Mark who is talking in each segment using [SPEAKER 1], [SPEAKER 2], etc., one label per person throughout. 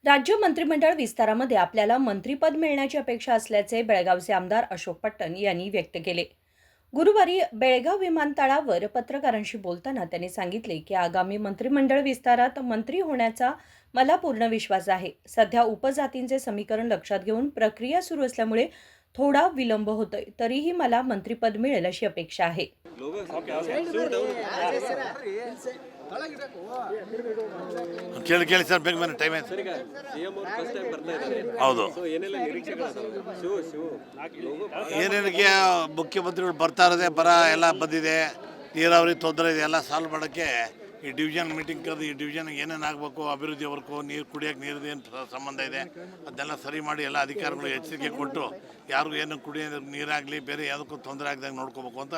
[SPEAKER 1] राज्य मंत्रिमंडळ विस्तारामध्ये आपल्याला मंत्रिपद मिळण्याची अपेक्षा असल्याचे बेळगावचे आमदार अशोक पट्टण यांनी व्यक्त केले. गुरुवारी बेळगाव विमानतळावर पत्रकारांशी बोलताना त्यांनी सांगितले की आगामी मंत्रिमंडळ विस्तारात मंत्री होण्याचा मला पूर्ण विश्वास आहे. सध्या उपजातींचे समीकरण लक्षात घेऊन प्रक्रिया सुरू असल्यामुळे थोडा विलंब होतोय, तरीही मला मंत्रिपद मिळेल अशी अपेक्षा आहे.
[SPEAKER 2] ಕೇಳಿ ಸರ್ ಬೇಗ ಬನ್ನಿ, ಟೈಮ್ ಆಯ್ತು. ಹೌದು, ಏನೇನಕ್ಕೆ ಮುಖ್ಯಮಂತ್ರಿಗಳು ಬರ್ತಾ ಇರೋದೇ ಬರ ಎಲ್ಲ ಬಂದಿದೆ, ನೀರಾವರಿ ತೊಂದರೆ ಇದೆ, ಎಲ್ಲ ಸಾಲ್ವ್ ಮಾಡೋಕ್ಕೆ ಈ ಡಿವಿಷನ್ ಮೀಟಿಂಗ್ ಕರೆದು ಈ ಡಿವಿಷನ್ಗೆ ಏನೇನು ಆಗಬೇಕು, ಅಭಿವೃದ್ಧಿ ವರ್ಕು, ನೀರು ಕುಡಿಯೋಕ್ಕೆ ನೀರಿದು ಏನು ಸಂಬಂಧ ಇದೆ ಅದನ್ನೆಲ್ಲ ಸರಿ ಮಾಡಿ ಎಲ್ಲ ಅಧಿಕಾರಿಗಳು ಎಚ್ಚರಿಕೆ ಕೊಟ್ಟು ಯಾರಿಗೂ ಏನು ಕುಡಿಯೋ ನೀರಾಗಲಿ ಬೇರೆ ಯಾವುದಕ್ಕೂ ತೊಂದರೆ ಆಗದಂಗೆ ನೋಡ್ಕೋಬೇಕು ಅಂತ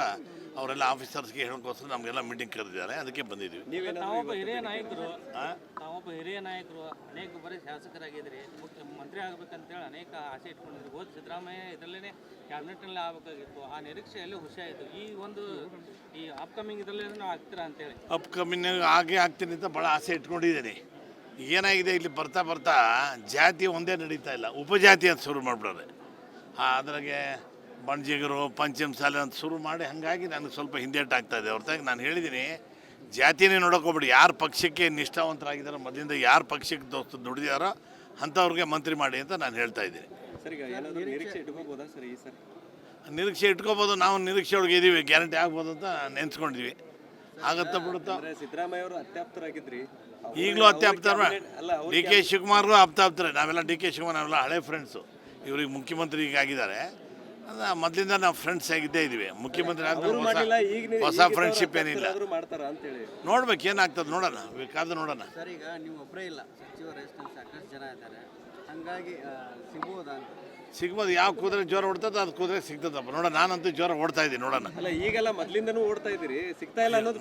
[SPEAKER 2] ಅವರೆಲ್ಲ ಆಫೀಸರ್ಸ್ಗೆ ಹೇಳೋಕ್ಕೋಸ್ಕರ ನಮಗೆಲ್ಲ ಮೀಟಿಂಗ್ ಕರೆದಿದ್ದಾರೆ, ಅದಕ್ಕೆ ಬಂದಿದ್ದೀವಿ.
[SPEAKER 3] ತಾವೊಬ್ಬ ಹಿರಿಯ ನಾಯಕರು ಅನೇಕ ಬರೀ ಶಾಸಕರಾಗಿದ್ರಿ, ಮಂತ್ರಿ ಆಗಬೇಕಂತೇಳಿ ಅನೇಕ ಆಸೆ ಇಟ್ಕೊಂಡಿದ್ರು. ಹೋದ ಸಿದ್ದರಾಮಯ್ಯ ಇದರಲ್ಲೇ ಕ್ಯಾಬಿನೆಟ್ನಲ್ಲಿ ಆಗಬೇಕಾಗಿತ್ತು, ಆ ನಿರೀಕ್ಷೆಯಲ್ಲಿ ಖುಷಿ ಆಯಿತು. ಈ ಅಪ್ಕಮಿಂಗ್ ಇದರಲ್ಲೇ ನಾವು ಆಗ್ತೀರಾ ಅಂತೇಳಿ
[SPEAKER 2] ಅಪ್ಕಮಿಂಗ್ ಆಗೇ ಆಗ್ತೀನಿ ಅಂತ ಭಾಳ ಆಸೆ ಇಟ್ಕೊಂಡಿದ್ದೀನಿ. ಏನಾಗಿದೆ, ಇಲ್ಲಿ ಬರ್ತಾ ಬರ್ತಾ ಜಾತಿ ಒಂದೇ ನಡೀತಾ ಇಲ್ಲ, ಉಪಜಾತಿ ಅಂತ ಶುರು ಮಾಡಿಬಿಡೋದೆ. ಅದ್ರಾಗೆ ಬಣಜಿಗರು ಪಂಚಮಸಾಲೆ ಅಂತ ಶುರು ಮಾಡಿ ಹಾಗಾಗಿ ನನಗೆ ಸ್ವಲ್ಪ ಹಿಂದೇಟಾಗ್ತಾ ಇದೆ. ಹೊರತಾಗಿ ನಾನು ಹೇಳಿದ್ದೀನಿ, ಜಾತಿನೇ ನೋಡೋಕೋಗ್ಬಿಡಿ, ಯಾರು ಪಕ್ಷಕ್ಕೆ ನಿಷ್ಠಾವಂತರಾಗಿದ್ದಾರೋ ಮೊದಲಿಂದ ಯಾರು ಪಕ್ಷಕ್ಕೆ ದೋಸ್ತು ದುಡಿದಾರೋ ಅಂಥವ್ರಿಗೆ ಮಂತ್ರಿ ಮಾಡಿ ಅಂತ ನಾನು ಹೇಳ್ತಾ ಇದ್ದೀನಿ. ನಿರೀಕ್ಷೆ ಇಟ್ಕೋಬೋದು, ನಾವು ನಿರೀಕ್ಷೆ ಒಳಗೆ ಇದ್ದೀವಿ, ಗ್ಯಾರಂಟಿ ಆಗ್ಬೋದು ಅಂತ ನೆನೆಸ್ಕೊಂಡಿದ್ವಿ. ಆಗತ್ತಾ ಬಿಡುತ್ತಾ.
[SPEAKER 3] ಸಿದ್ದರಾಮಯ್ಯ ಅವರು ಅತ್ಯಾಪ್ತರಾಗಿದ್ರಿ,
[SPEAKER 2] ಈಗಲೂ ಅತ್ಯಾಪ್ತಾರ. D K ಶಿವಕುಮಾರ್ಗೂ ಅಪ್ತಾಪ್ತಾರೆ. ನಾವೆಲ್ಲ ಡಿ ಕೆ ಶಿವಕುಮಾರ್ ನಾವೆಲ್ಲ ಹಳೆ ಫ್ರೆಂಡ್ಸು. ಇವ್ರಿಗೆ ಮುಖ್ಯಮಂತ್ರಿ ಈಗ ಆಗಿದ್ದಾರೆ, ಮೊದಲಿಂದ ನಾವು ಫ್ರೆಂಡ್ಸ್ ಆಗಿದ್ದೇ ಇದ್ದೀವಿ. ಮುಖ್ಯಮಂತ್ರಿ ಆದ್ಮೇಲೆ ಹೊಸ ಫ್ರೆಂಡ್ಶಿಪ್ ಏನಿಲ್ಲ. ನೋಡ್ಬೇಕು ಏನಾಗ್ತದೆ, ನೋಡೋಣ, ಬೇಕಾದ್ರೆ ನೋಡೋಣ.
[SPEAKER 4] ಸರ್, ಈಗ ನೀವು ಒಬ್ಬರೇ ಇಲ್ಲ, ಸಚಿವರು ಸಾಕಷ್ಟು ಜನ ಇದ್ದಾರೆ, ಹಾಗಾಗಿ
[SPEAKER 2] ಸಿಗ್ಬೋದು. ಯಾವ ಕುದುರೆ ಜ್ವರ ಓಡ್ತದೆ ಅದು ಕುದುರೆ ಸಿಗ್ತದಪ್ಪ, ನೋಡೋಣ. ನಾನಂತೂ ಜ್ವರ ಓಡ್ತಾ ಇದ್ದೀನಿ, ನೋಡೋಣ.
[SPEAKER 3] ಈಗೆಲ್ಲ ಮೊದಲಿಂದನೂ ಓಡ್ತಾ ಇದ್ದೀರಿ, ಸಿಗ್ತಾ ಇಲ್ಲ ಅನ್ನೋದು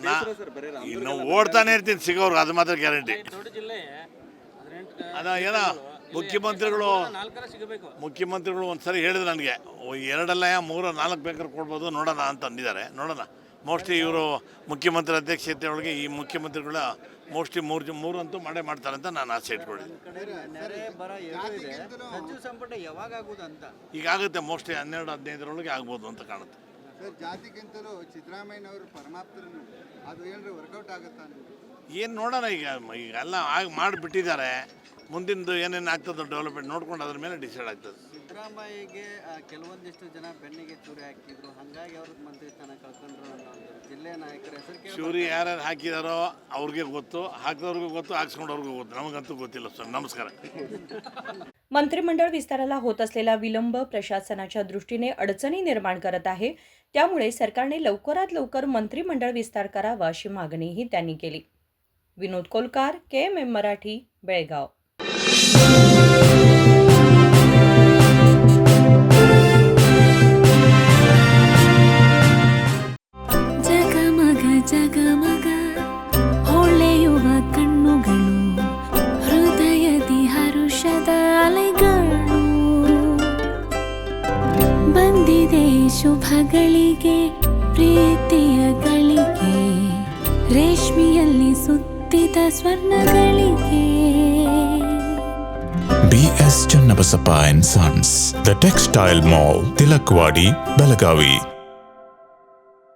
[SPEAKER 2] ಇನ್ನು ಓಡ್ತಾನೆ ಇರ್ತೀನಿ, ಸಿಗೋರು ಅದು ಮಾತ್ರ ಗ್ಯಾರಂಟಿ. ಅದ ಏನೋ ಮುಖ್ಯಮಂತ್ರಿಗಳು ಒಂದ್ಸರಿ ಹೇಳಿದ್ರು ನನಗೆ, 2 ಅಲ್ಲ 3 4 ಬೇಕಾದ್ರೆ ಕೊಡ್ಬೋದು, ನೋಡೋಣ ಅಂತ ಅಂದಿದ್ದಾರೆ. ನೋಡೋಣ. ಮೋಸ್ಟ್ಲಿ ಇವರು ಮುಖ್ಯಮಂತ್ರಿ ಅಧ್ಯಕ್ಷತೆ ಒಳಗೆ ಈ ಮುಖ್ಯಮಂತ್ರಿಗಳ ಮೋಸ್ಟ್ಲಿ 3 ಅಂತೂ ಮಾಡ್ತಾರೆ ಅಂತ ನಾನು ಆಸೆ ಇಟ್ಕೊಂಡಿದ್ದೀನಿ. ಈಗ ಆಗುತ್ತೆ, ಮೋಸ್ಟ್ಲಿ 12-15 ಆಗ್ಬೋದು ಅಂತ ಕಾಣುತ್ತೆ.
[SPEAKER 4] ಜಾತಿಗಿಂತಲೂ ಸಿದ್ದರಾಮಯ್ಯನವರು ಪರಮಾಪ್ತರು, ಅದು ಏನಾದ್ರು ವರ್ಕೌಟ್ ಆಗುತ್ತಾ?
[SPEAKER 2] ಏನು ನೋಡೋಣ. ಈಗ ಎಲ್ಲ ಮಾಡಿಬಿಟ್ಟಿದ್ದಾರೆ, ಮುಂದಿಂದು ಏನೇನು ಆಗ್ತದೆ ಡೆವಲಪ್ಮೆಂಟ್ ನೋಡ್ಕೊಂಡು ಅದ್ರ ಮೇಲೆ ಡಿಸೈಡ್ ಆಗ್ತದೆ.
[SPEAKER 4] ಸಿದ್ದರಾಮಯ್ಯಗೆ ಕೆಲವೊಂದಿಷ್ಟು ಜನ ಬೆನ್ನಿಗೆ ಚೂರಿ ಹಾಕಿದ್ರು, ಹಾಗಾಗಿ ಅವ್ರಿಗೆ ಮಂತ್ರಿ ಸ್ಥಾನ ಕಳ್ಕೊಂಡ್ರು ಅನ್ನೋ ಜಿಲ್ಲೆಯ ನಾಯಕರ ಹೆಸರು.
[SPEAKER 2] ಚೂರಿ ಯಾರ್ಯಾರು ಹಾಕಿದಾರೋ ಅವ್ರಿಗೆ ಗೊತ್ತು, ಹಾಕಿದವ್ರಿಗೂ ಗೊತ್ತು, ಹಾಕ್ಸ್ಕೊಂಡವ್ರಿಗೂ ಗೊತ್ತು, ನಮಗಂತೂ ಗೊತ್ತಿಲ್ಲ ಸರ್. नमस्कार.
[SPEAKER 1] मंत्रिमंडळ विस्ताराला होत असलेला विलंब प्रशासनाच्या दृष्टीने अडचणी निर्माण करत आहे. त्यामुळे सरकारने लवकरात लवकर मंत्रिमंडळ विस्तार करावा अशी मागणीही त्यांनी केली. विनोद कोलकार, KMM मराठी, बेळगाव.
[SPEAKER 5] ಜಗಮಗ ಜಗಮಗ ಹೊಳೆಯುವ ಕಣ್ಣುಗಳು, ಹೃದಯದಿ ಹರುಷದ ಅಲೆಗಳು, ಬಂದಿದೆ ಶುಭಗಳಿಗೆ ಪ್ರೀತಿಯ ಗಳಿಗೆ, ರೇಷ್ಮೆಯಲ್ಲಿ ಸುತ್ತಿದ ಸ್ವರ್ಣಗಳಿಗೆ.
[SPEAKER 6] BS Channabasappa and Sons, The Textile Mall, Tilakvadi, Belagavi.